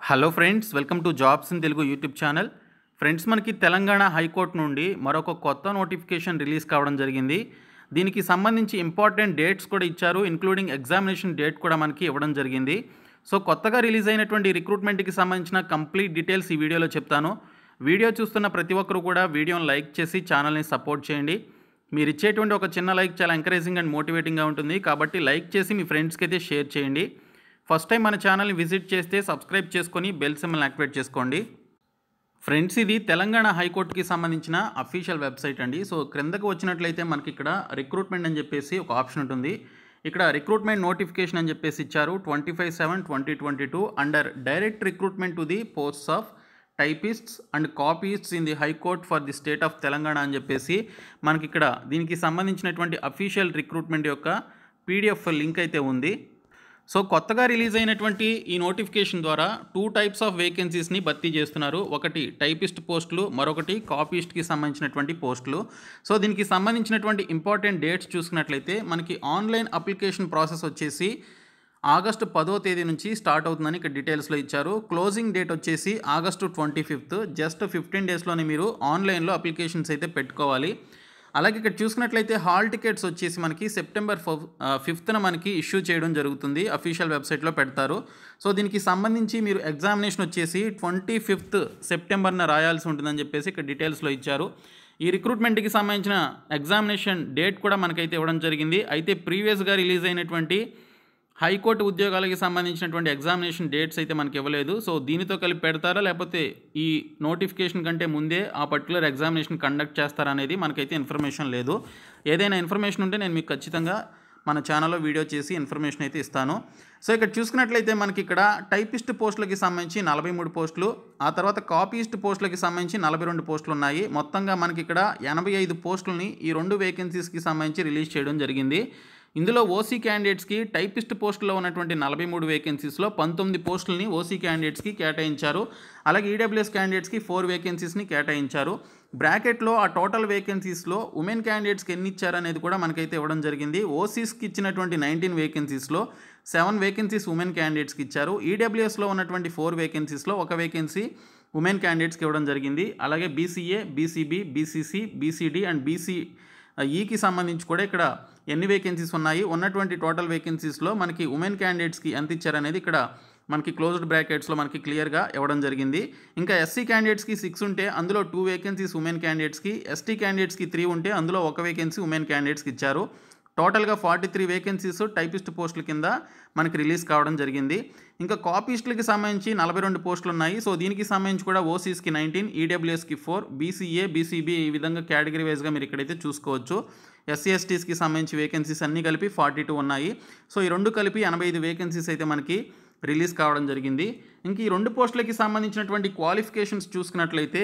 Hello friends, welcome to jobs in Telugu YouTube channel. Friends, మనకి Telangana high court నుండి మరొక కొత్త నోటిఫికేషన్ రిలీజ్ కావడం జరిగింది. దీనికి సంబంధించి ఇంపార్టెంట్ డేట్స్ కూడా ఇచ్చారు, ఇంక్లూడింగ్ ఎగ్జామినేషన్ డేట్ కూడా మనకి ఇవ్వడం జరిగింది. సో కొత్తగా రిలీజ్ అయినటువంటి రిక్రూట్మెంట్కి సంబంధించిన కంప్లీట్ డీటెయిల్స్ ఈ వీడియోలో చెప్తాను. వీడియో చూస్తున్న ప్రతి ఒక్కరు కూడా వీడియోని లైక్ చేసి ఛానల్ని సపోర్ట్ చేయండి. మీరు ఇచ్చేటువంటి ఒక చిన్న లైక్ చాలా ఎంకరేజింగ్ అండ్ మోటివేటింగ్గా ఉంటుంది, కాబట్టి లైక్ చేసి మీ ఫ్రెండ్స్కి అయితే షేర్ చేయండి. ఫస్ట్ టైం మన ఛానల్ని విజిట్ చేస్తే సబ్స్క్రైబ్ చేసుకొని బెల్ సింబల్ని యాక్టివేట్ చేసుకోండి. ఫ్రెండ్స్, ఇది తెలంగాణ హైకోర్టుకి సంబంధించిన అఫీషియల్ వెబ్సైట్ అండి. సో క్రిందకు వచ్చినట్లయితే మనకి ఇక్కడ రిక్రూట్మెంట్ అని చెప్పేసి ఒక ఆప్షన్ ఉంటుంది. ఇక్కడ రిక్రూట్మెంట్ నోటిఫికేషన్ అని చెప్పేసి ఇచ్చారు 25/7/2022 under direct recruitment to the posts of typists and copyists in the high court for the state of Telangana అని చెప్పేసి మనకి ఇక్కడ దీనికి సంబంధించినటువంటి అఫీషియల్ రిక్రూట్మెంట్ యొక్క పీడిఎఫ్ లింక్ అయితే ఉంది. సో కొత్తగా రిలీజ్ అయినటువంటి ఈ నోటిఫికేషన్ ద్వారా 2 టైప్స్ ఆఫ్ వేకెన్సీస్ని భర్తీ చేస్తున్నారు. ఒకటి టైపిస్ట్ పోస్టులు, మరొకటి కాపీస్ట్కి సంబంధించినటువంటి పోస్టులు. సో దీనికి సంబంధించినటువంటి ఇంపార్టెంట్ డేట్స్ చూసుకున్నట్లయితే మనకి ఆన్లైన్ అప్లికేషన్ ప్రాసెస్ వచ్చేసి ఆగస్టు 10వ తేదీ నుంచి స్టార్ట్ అవుతుందని ఇక్కడ డీటెయిల్స్లో ఇచ్చారు. క్లోజింగ్ డేట్ వచ్చేసి ఆగస్టు 25th. జస్ట్ 15 డేస్లోనే మీరు ఆన్లైన్లో అప్లికేషన్స్ అయితే పెట్టుకోవాలి. అలాగే ఇక్కడ చూసుకున్నట్లయితే హాల్ టికెట్స్ వచ్చేసి మనకి సెప్టెంబర్ 5th మనకి ఇష్యూ చేయడం జరుగుతుంది, అఫీషియల్ వెబ్సైట్లో పెడతారు. సో దీనికి సంబంధించి మీరు ఎగ్జామినేషన్ వచ్చేసి 25th సెప్టెంబర్న రాయాల్సి ఉంటుందని చెప్పేసి ఇక్కడ డీటెయిల్స్లో ఇచ్చారు. ఈ రిక్రూట్మెంట్కి సంబంధించిన ఎగ్జామినేషన్ డేట్ కూడా మనకైతే ఇవ్వడం జరిగింది. అయితే ప్రీవియస్గా రిలీజ్ అయినటువంటి హైకోర్టు ఉద్యోగాలకి సంబంధించినటువంటి ఎగ్జామినేషన్ డేట్స్ అయితే మనకి ఇవ్వలేదు. సో దీనితో కలిపి పెడతారా, లేకపోతే ఈ నోటిఫికేషన్ కంటే ముందే ఆ పర్టికులర్ ఎగ్జామినేషన్ కండక్ట్ చేస్తారా అనేది మనకైతే ఇన్ఫర్మేషన్ లేదు. ఏదైనా ఇన్ఫర్మేషన్ ఉంటే నేను మీకు ఖచ్చితంగా మన ఛానల్లో వీడియో చేసి ఇన్ఫర్మేషన్ అయితే ఇస్తాను. సో ఇక్కడ చూసుకున్నట్లయితే మనకి ఇక్కడ టైపిస్ట్ పోస్టులకి సంబంధించి 43 పోస్టులు, ఆ తర్వాత కాపీస్ట్ పోస్టులకి సంబంధించి 42 పోస్టులు ఉన్నాయి. మొత్తంగా మనకి ఇక్కడ 85 పోస్టులని ఈ 2 వేకెన్సీస్కి సంబంధించి రిలీజ్ చేయడం జరిగింది. ఇందులో ఓసీ క్యాండిడేట్స్కి టైపిస్ట్ పోస్టులో ఉన్నటువంటి 43 వేకెన్సీస్లో 19 పోస్టులని ఓసీ క్యాండిడేట్స్కి కేటాయించారు. అలాగే ఈడబ్ల్యూఎస్ క్యాండిడేట్స్కి 4 వేకెన్సీస్ని కేటాయించారు. బ్రాకెట్లో ఆ టోటల్ వేకెన్సీస్లో ఉమెన్ క్యాండిడేట్స్కి ఎన్ని ఇచ్చారనేది కూడా మనకైతే ఇవ్వడం జరిగింది. ఓసీస్కి ఇచ్చినటువంటి 19 వేకెన్సీస్లో 7 వేకెన్సీస్ ఉమెన్ క్యాండిడేట్స్కి ఇచ్చారు. ఈడబ్ల్యూఎస్లో ఉన్నటువంటి 4 వేకెన్సీస్లో 1 వేకెన్సీ ఉమెన్ క్యాండిడేట్స్కి ఇవ్వడం జరిగింది. అలాగే BCA, BCB, BCC, BCD and ఈకి సంబంధించి కూడా ఇక్కడ ఎన్ని వేకెన్సీస్ ఉన్నాయి, ఉన్నటువంటి టోటల్ వేకెన్సీస్లో మనకి ఉమెన్ క్యాండిడేట్స్కి ఎంత ఇచ్చారనేది ఇక్కడ మనకి క్లోజ్డ్ బ్రాకెట్స్లో మనకి క్లియర్గా ఇవ్వడం జరిగింది. ఇంకా ఎస్సీ క్యాండిడేట్స్కి 6 ఉంటే అందులో 2 వేకెన్సీస్ ఉమెన్ క్యాండిడేట్స్కి, ఎస్టీ క్యాండిడేట్స్కి 3 ఉంటే అందులో 1 వేకెన్సీ ఉమెన్ క్యాండిడేట్స్కి ఇచ్చారు. టోటల్గా 43 వేకెన్సీస్ టైపిస్ట్ పోస్టుల కింద మనకి రిలీజ్ కావడం జరిగింది. ఇంకా కాపీస్టులకి సంబంధించి 42 పోస్టులు ఉన్నాయి. సో దీనికి సంబంధించి కూడా ఓసీస్కి 19, ఈడబ్ల్యూఎస్కి 4, బీసీఏ, బీసీబీ ఈ విధంగా కేటగిరీ వైజ్గా మీరు ఇక్కడైతే చూసుకోవచ్చు. ఎస్సీ ఎస్టీస్కి సంబంధించి వేకెన్సీస్ అన్నీ కలిపి 42 ఉన్నాయి. సో ఈ 2 కలిపి 85 వేకెన్సీస్ అయితే మనకి రిలీజ్ కావడం జరిగింది. ఇంక ఈ 2 పోస్టులకి సంబంధించినటువంటి క్వాలిఫికేషన్స్ చూసుకున్నట్లయితే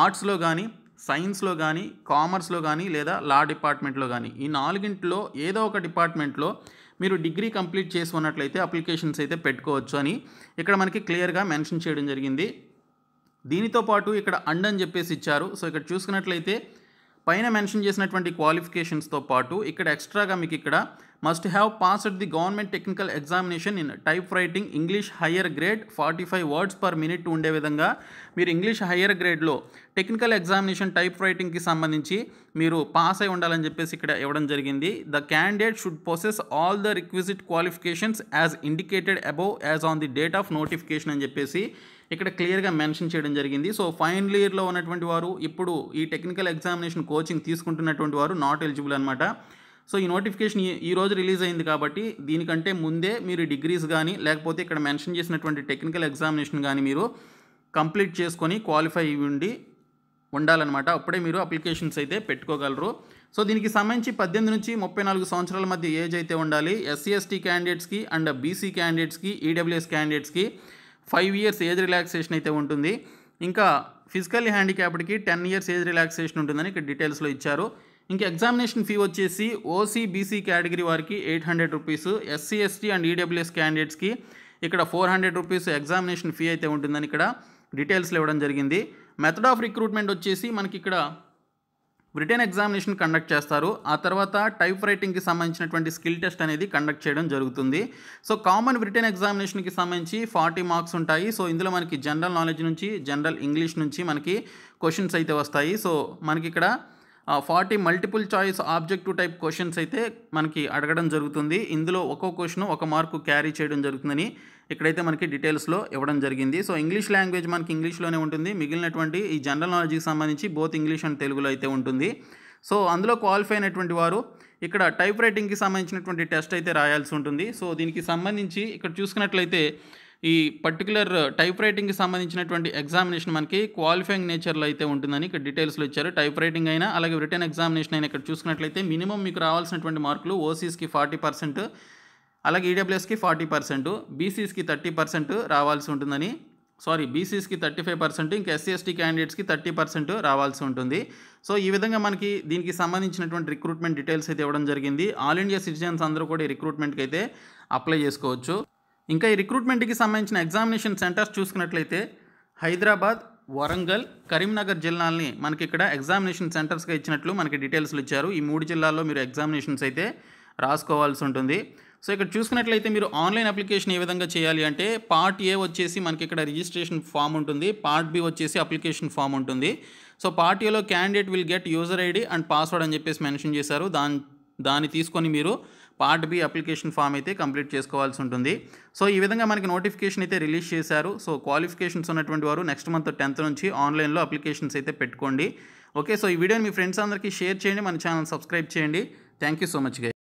ఆర్ట్స్లో కానీ, సైన్స్లో కానీ, కామర్స్లో కానీ లేదా లా డిపార్ట్మెంట్లో కానీ ఈ 4గింటిలో ఏదో ఒక డిపార్ట్మెంట్లో మీరు డిగ్రీ కంప్లీట్ చేసి ఉన్నట్లయితే అప్లికేషన్స్ అయితే పెట్టుకోవచ్చు అని ఇక్కడ మనకి క్లియర్గా మెన్షన్ చేయడం జరిగింది. దీనితో పాటు ఇక్కడ అని చెప్పేసి ఇచ్చారు. సో ఇక్కడ చూసుకున్నట్లయితే పైన మెన్షన్ చేసినటువంటి క్వాలిఫికేషన్స్తో పాటు ఇక్కడ ఎక్స్ట్రాగా మీకు ఇక్కడ must have passed the government technical examination in typewriting English higher grade 45 words per minute ఉండే విధంగా మీరు ఇంగ్లీష్ హయ్యర్ గ్రేడ్లో టెక్నికల్ ఎగ్జామినేషన్ టైప్ రైటింగ్కి సంబంధించి మీరు పాస్ అయి ఉండాలని చెప్పేసి ఇక్కడ ఇవ్వడం జరిగింది. The candidate should possess all the requisite qualifications as indicated above as on the date of notification అని చెప్పేసి ఇక్కడ క్లియర్గా మెన్షన్ చేయడం జరిగింది. సో ఫైనల్ ఇయర్లో ఉన్నటువంటి వారు, ఇప్పుడు ఈ టెక్నికల్ ఎగ్జామినేషన్ కోచింగ్ తీసుకుంటున్నటువంటి వారు నాట్ ఎలిజిబుల్ అనమాట. సో ఈ నోటిఫికేషన్ ఈ రోజు రిలీజ్ అయింది కాబట్టి దీనికంటే ముందే మీరు డిగ్రీస్ కానీ లేకపోతే ఇక్కడ మెన్షన్ చేసినటువంటి టెక్నికల్ ఎగ్జామినేషన్ కానీ మీరు కంప్లీట్ చేసుకొని క్వాలిఫై ఉండాలన్నమాట. అప్పుడే మీరు అప్లికేషన్స్ అయితే పెట్టుకోగలరు. సో దీనికి సంబంధించి 18 నుంచి 34 సంవత్సరాల మధ్య ఏజ్ అయితే ఉండాలి. ఎస్సీ ఎస్టీ క్యాండిడేట్స్కి అండ్ బీసీ క్యాండిడేట్స్కి, ఈడబ్ల్యూఎస్ క్యాండిడేట్స్కి 5 years ఏజ్ రిలాక్సేషన్ అయితే ఉంటుంది. ఇంకా ఫిజికల్లీ హ్యాండిక్యాప్డ్కి 10 years ఏజ్ రిలాక్సేషన్ ఉంటుందని ఇక్కడ డీటెయిల్స్లో ఇచ్చారు. ఇంకా ఎగ్జామినేషన్ ఫీ వచ్చేసి ఓసీ బీసీ కేటగిరీ వారికి 800 rupees, SC ST and EWS క్యాండిడేట్స్కి ఇక్కడ 400 రూపీస్ ఎగ్జామినేషన్ ఫీ అయితే ఉంటుందని ఇక్కడ డీటెయిల్స్లో ఇవ్వడం జరిగింది. మెథడ్ ఆఫ్ రిక్రూట్మెంట్ వచ్చేసి మనకి ఇక్కడ రిటెన్ ఎగ్జామినేషన్ కండక్ట్ చేస్తారు. ఆ తర్వాత టైప్ రైటింగ్కి సంబంధించినటువంటి స్కిల్ టెస్ట్ అనేది కండక్ట్ చేయడం జరుగుతుంది. సో కామన్ రిటెన్ ఎగ్జామినేషన్కి సంబంధించి 40 మార్క్స్ ఉంటాయి. సో ఇందులో మనకి జనరల్ నాలెడ్జ్ నుంచి, జనరల్ ఇంగ్లీష్ నుంచి మనకి క్వశ్చన్స్ అయితే వస్తాయి. సో మనకి ఇక్కడ 40 multiple choice objective type questions అయితే మనకి అడగడం జరుగుతుంది. ఇందులో ఒక్కో క్వశ్చన్ 1 మార్కు క్యారీ చేయడం జరుగుతుందని ఇక్కడైతే మనకి డీటెయిల్స్లో ఇవ్వడం జరిగింది. సో ఇంగ్లీష్ లాంగ్వేజ్ మనకి ఇంగ్లీష్లోనే ఉంటుంది. మిగిలినటువంటి ఈ జనరల్ నాలెడ్జ్కి సంబంధించి బోత్ ఇంగ్లీష్ అండ్ తెలుగులో అయితే ఉంటుంది. సో అందులో క్వాలిఫై అయినటువంటి వారు ఇక్కడ టైప్ రైటింగ్కి సంబంధించినటువంటి టెస్ట్ అయితే రాయాల్సి ఉంటుంది. సో దీనికి సంబంధించి ఇక్కడ చూసుకున్నట్లయితే ఈ పర్టికులర్ టైప్ రైటింగ్కి సంబంధించినటువంటి ఎగ్జామినేషన్ మనకి క్వాలిఫైయింగ్ నేచర్లో అయితే ఉంటుందని ఇక్కడ డీటెయిల్స్లో ఇచ్చారు. టైప్ రైటింగ్ అయినా అలాగే రిటర్న్ ఎగ్జామినేషన్ అయినా ఇక్కడ చూసుకున్నట్లయితే మినిమం మీకు రావాల్సినటువంటి మార్కులు ఓసీస్కి 40%, అలాగే ఈడబ్ల్యూఎస్కి 40%, బీసీస్కి 30% రావాల్సి ఉంటుందని, బీసీస్కి 35%, ఇంకా ఎస్సీ ఎస్టీ క్యాండిడేట్స్కి 30% రావాల్సి ఉంటుంది. సో ఈ విధంగా మనకి దీనికి సంబంధించినటువంటి రిక్రూట్మెంట్ డీటెయిల్స్ అయితే ఇవ్వడం జరిగింది. ఆల్ ఇండియా సిటిజన్స్ అందరూ కూడా ఈ రిక్రూట్మెంట్కి అయితే అప్లై చేసుకోవచ్చు. ఇంకా ఈ రిక్రూట్మెంట్కి సంబంధించిన ఎగ్జామినేషన్ సెంటర్స్ చూసుకున్నట్లయితే హైదరాబాద్, వరంగల్, కరీంనగర్ జిల్లాల్ని మనకి ఇక్కడ ఎగ్జామినేషన్ సెంటర్స్గా ఇచ్చినట్లు మనకి డీటెయిల్స్లు ఇచ్చారు. ఈ 3 జిల్లాల్లో మీరు ఎగ్జామినేషన్స్ అయితే రాసుకోవాల్సి ఉంటుంది. సో ఇక్కడ చూసుకున్నట్లయితే మీరు ఆన్లైన్ అప్లికేషన్ ఏ విధంగా చేయాలి అంటే, పార్ట్ ఏ వచ్చేసి మనకి ఇక్కడ రిజిస్ట్రేషన్ ఫామ్ ఉంటుంది, పార్ట్ బి వచ్చేసి అప్లికేషన్ ఫామ్ ఉంటుంది. సో పార్ట్ ఏలో candidate will get user ID and password అని చెప్పేసి మెన్షన్ చేశారు. దాన్ని తీసుకొని మీరు పార్ట్ బి అప్లికేషన్ ఫామ్ అయితే కంప్లీట్ చేసుకోవాల్సి ఉంటుంది. సో ఈ విధంగా మనకి నోటిఫికేషన్ అయితే రిలీజ్ చేశారు. సో క్వాలిఫికేషన్స్ ఉన్నటువంటి వారు నెక్స్ట్ మంత్ 10th నుంచి ఆన్లైన్లో అప్లికేషన్స్ అయితే పెట్టుకోండి. ఓకే, సో ఈ వీడియోని మీ ఫ్రెండ్స్ అందరికీ షేర్ చేయండి, మన ఛానల్ సబ్స్క్రైబ్ చేయండి. Thank you so much guys.